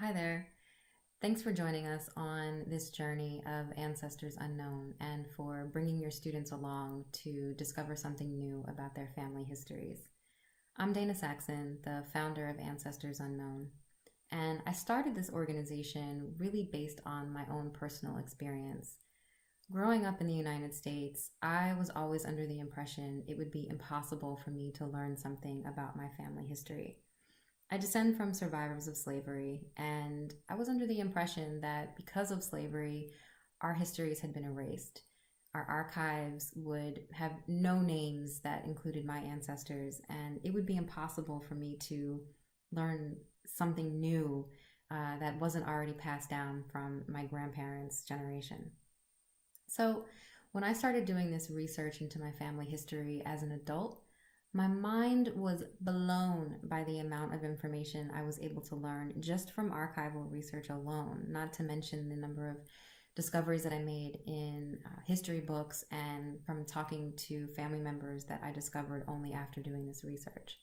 Hi there. Thanks for joining us on this journey of Ancestors Unknown and for bringing your students along to discover something new about their family histories. I'm Dana Saxon, the founder of Ancestors Unknown, and I started this organization really based on my own personal experience. Growing up in the United States, I was always under the impression it would be impossible for me to learn something about my family history. I descend from survivors of slavery, and I was under the impression that because of slavery, our histories had been erased. Our archives would have no names that included my ancestors, and it would be impossible for me to learn something new that wasn't already passed down from my grandparents' generation. So, when I started doing this research into my family history as an adult, my mind was blown by the amount of information I was able to learn just from archival research alone, not to mention the number of discoveries that I made in history books and from talking to family members that I discovered only after doing this research.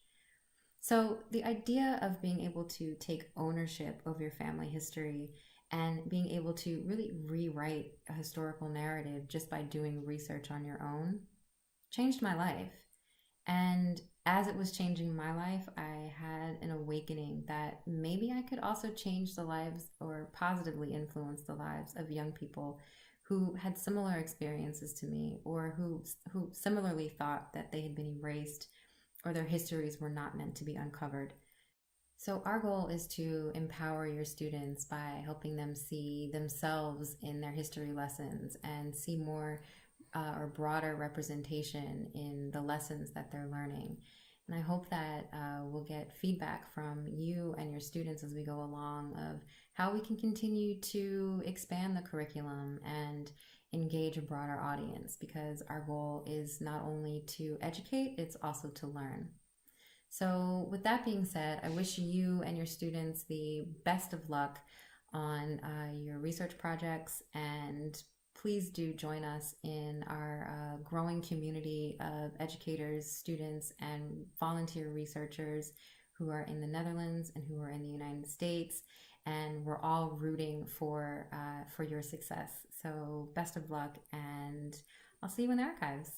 So, the idea of being able to take ownership of your family history and being able to really rewrite a historical narrative just by doing research on your own changed my life. And as it was changing my life, I had an awakening that maybe I could also change the lives or positively influence the lives of young people who had similar experiences to me or who similarly thought that they had been erased or their histories were not meant to be uncovered. So our goal is to empower your students by helping them see themselves in their history lessons and see more or broader representation in the lessons that they're learning. And I hope that we'll get feedback from you and your students as we go along of how we can continue to expand the curriculum and engage a broader audience, because our goal is not only to educate, it's also to learn. So with that being said, I wish you and your students the best of luck on your research projects, and please do join us in our growing community of educators, students, and volunteer researchers who are in the Netherlands and who are in the United States. And we're all rooting for your success. So best of luck, and I'll see you in the archives.